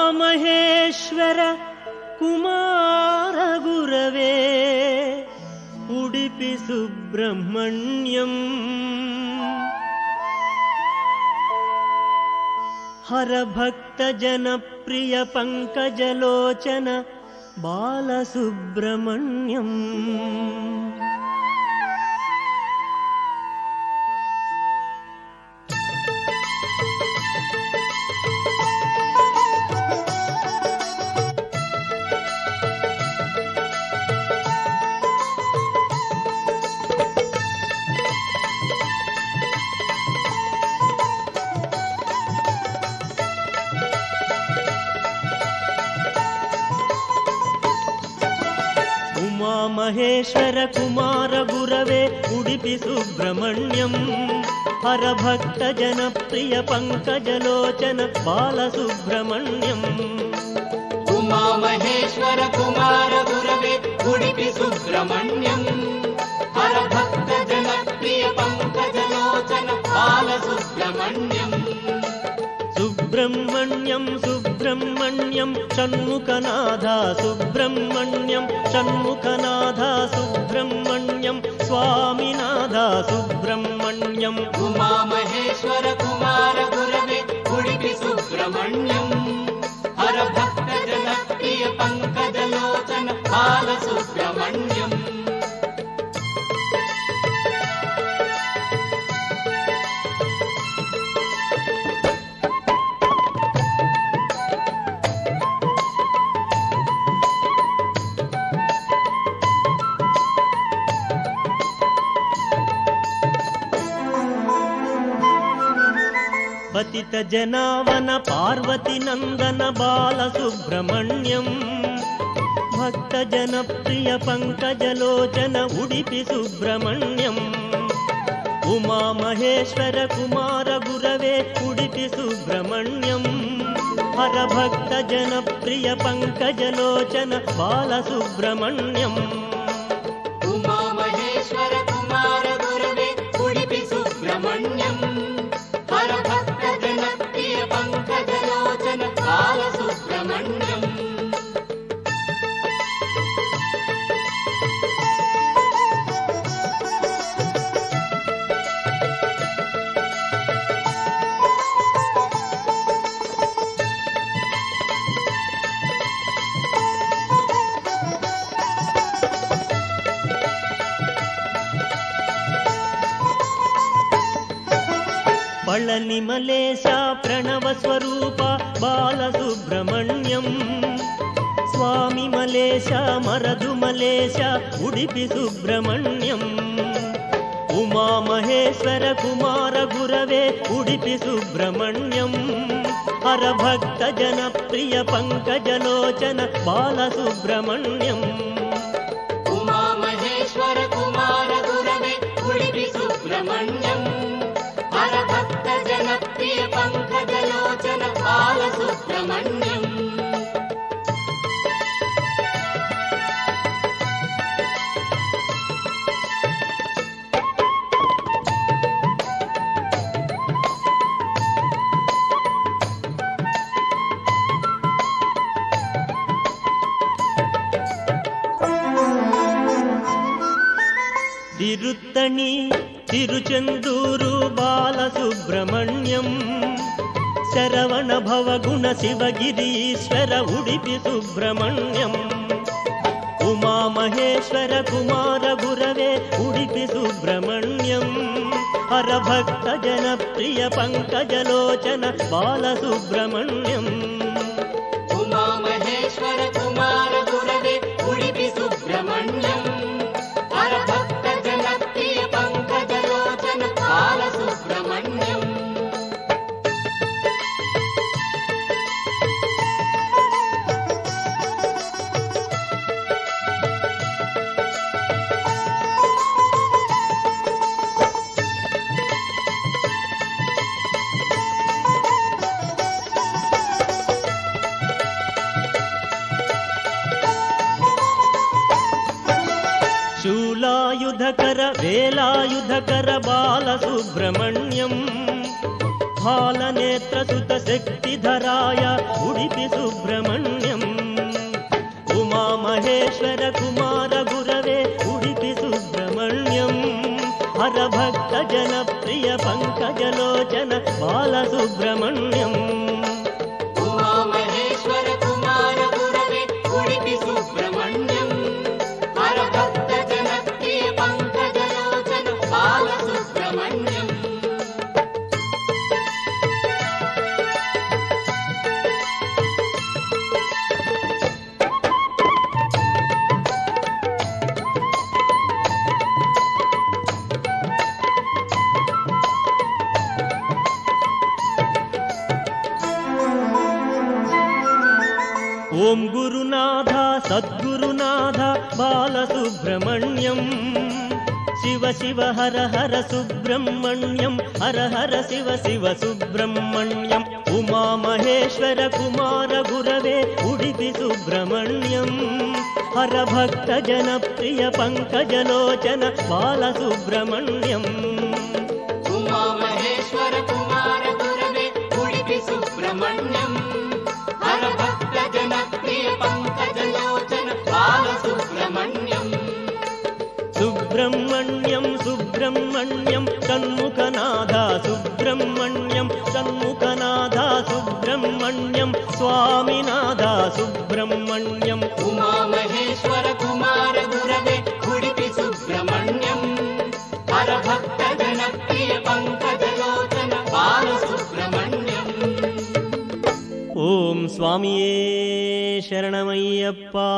ಉಮಾಮಹೇಶ್ವರ ಕುಮಾರ ಗುರವೇ ಉಡುಪಿ ಸುಬ್ರಹ್ಮಣ್ಯಂ ಹರಭಕ್ತ ಜನಪ್ರಿಯ ಪಂಕಜಲೋಚನ ಬಾಲಸುಬ್ರಹ್ಮಣ್ಯಂ ಮಹೇಶ್ವರ ಕುಮಾರ ಗುರವೇ ಉಡುಪಿ ಸುಬ್ರಹ್ಮಣ್ಯಂ ಹರಭಕ್ತ ಜನಪ್ರಿಯ ಪಂಕಜಲೋಚನ ಬಾಲಸುಬ್ರಹ್ಮಣ್ಯಂ ಉಮಾ ಮಹೇಶ್ವರ ಕುಮಾರ ಗುರವೇ ಉಡುಪಿ ಸುಬ್ರಹ್ಮಣ್ಯಂ ಹರಭಕ್ತ ಜನಪ್ರಿಯ ಪಂಕಜಲೋಚನ ಬಾಲಸುಬ್ರಹ್ಮಣ್ಯಂ ಸುಬ್ರಹ್ಮಣ್ಯಂ ಸುಬ್ರಹ್ಮಣ್ಯಂ ಷಣ್ಮುಖನಾಥ ಸುಬ್ರಹ್ಮಣ್ಯಂ ಷಣ್ಮುಖನಾಥ ಸುಬ್ರಹ್ಮಣ್ಯಂ ಸ್ವಾಮಿನಾಥ ಸುಬ್ರಹ್ಮಣ್ಯಂ ಉಮಾ ಮಹೇಶ್ವರ ಕುಮಾರ ಗುರವೇ ಉಡುಪಿ ಸುಬ್ರಹ್ಮಣ್ಯಂ ಹರಭಕ್ತ ಜನಪ್ರಿಯ ಪಂಕಜಲೋಚನ ಬಾಲಸುಬ್ರಹ್ಮಣ್ಯಂ ಪತಿತ ಜನಾವನ ಪಾರ್ವತಿ ನಂದನ ಬಾಲಸುಬ್ರಹ್ಮಣ್ಯಂ ಭಕ್ತ ಜನಪ್ರಿಯ ಪಂಕಜಲೋಚನ ಉಡುಪಿ ಸುಬ್ರಹ್ಮಣ್ಯಂ ಉಮಾ ಮಹೇಶ್ವರ ಕುಮಾರ ಗುರವೇ ಉಡುಪಿ ಸುಬ್ರಹ್ಮಣ್ಯಂ ಹರಭಕ್ತ ಜನಪ್ರಿಯ ಪಂಕಜಲೋಚನ ಬಾಲಸುಬ್ರಹ್ಮಣ್ಯಂ ಉಮಾ ಮಹೇಶ್ವರ ಕುಮಾರ ಗುರವೇ ಉಡುಪಿ ಸುಬ್ರಹ್ಮಣ್ಯಂ ಹರಭಕ್ತ ಜನಪ್ರಿಯ ಪಂಕಜಲೋಚನ ಬಾಲಸುಬ್ರಹ್ಮಣ್ಯಂ ಪಳನಿ ಮಲೇಶ ಪ್ರಣವ ಸ್ವರೂಪ ಬಾಲಸುಬ್ರಹ್ಮಣ್ಯಂ ಸ್ವಾಮಿ ಮಲೇಶ ಮರದು ಮಲೇಶ ಉಡುಪಿ ಸುಬ್ರಹ್ಮಣ್ಯಂ ಉಮಾ ಮಹೇಶ್ವರ ಕುಮಾರ ಗುರವೇ ಉಡುಪಿ ಸುಬ್ರಹ್ಮಣ್ಯಂ ಹರಭಕ್ತ ಜನಪ್ರಿಯ ಪಂಕಜಲೋಚನ ಬಾಲಸುಬ್ರಹ್ಮಣ್ಯಂ ಉಮಾ ಮಹೇಶ್ವರ ಕುಮಾರ ಗುರವೇ ಉಡುಪಿ ಸುಬ್ರಹ್ಮಣ್ಯಂ ಹರಭಕ್ತ ಜನಪ್ರಿಯ ಪಂಕಜಲೋಚನ ಬಾಲಸುಬ್ರಹ್ಮಣ್ಯಂ ತಿರುತ್ತಣಿ ತಿರುಚೆಂದೂರು ಬಾಲಸುಬ್ರಹ್ಮಣ್ಯಂ ಶರವಣ ಭವಗುಣ ಶಿವಗಿರೀಶ್ವರ ಉಡುಪಿ ಸುಬ್ರಹ್ಮಣ್ಯಂ ಉಮಾ ಮಹೇಶ್ವರ ಕುಮಾರ ಗುರವೇ ಉಡುಪಿ ಸುಬ್ರಹ್ಮಣ್ಯಂ ಹರಭಕ್ತ ಜನಪ್ರಿಯ ಪಂಕಜಲೋಚನ ಬಾಲಸುಬ್ರಹ್ಮಣ್ಯಂ ಉಮಾ ಮಹೇಶ್ವರ ಕುಮಾರ ಗುರವೇ ಉಡುಪಿ ಸುಬ್ರಹ್ಮಣ್ಯಂ ಹರಭಕ್ತ ಜನಪ್ರಿಯ ಪಂಕಜಲೋಚನ ಬಾಲಸುಬ್ರಹ್ಮಣ್ಯಂ शूलायुधकर वेलायुधकर बालसुब्रह्मण्यं बालनेत्रसुत शक्तिधराय उडुपि सुब्रह्मण्यम् उमामहेश्वर कुमार गुरवे उडुपि सुब्रह्मण्यं हरभक्त जनप्रिय पंकजलोचन बालसुब्रह्मण्यम् उमामहेश्वर कुमार गुरवे उडुपि सुब्रह्मण्यं हरभक्त जनप्रिय पंकजलोचन बालसुब्रह्मण्यम् ओम गुरुनाथ सद्गुरुनाथ बालसुब्रह्मण्यं शिव शिव हर हर सुब्रह्मण्यं हर हर शिव शिव सुब्रह्मण्यं उमा महेश्वर कुमार गुरवे उडुपि सुब्रह्मण्यं हर भक्त जनप्रिय पंकजलोचन बालसुब्रह्मण्यम् उमा महेश्वर कुमार गुरवे उडुपि सुब्रह्मण्यं हर भक्त जनप्रिय पंकजलोचन बालसुब्रह्मण्यम् सुब्रह्मण्यं सुब्रह्मण्यं षण्मुखनाथ सुब्रह्मण्यं षण्मुखनाथ सुब्रह्मण्यं स्वामिनाथ सुब्रह्मण्यम् उमा महेश्वर कुमार गुरवे उडुपि सुब्रह्मण्यं हर भक्त जनप्रिय पंकजलोचन बालसुब्रह्मण्यम् ओम स्वामिये शरणमय्यप्पा।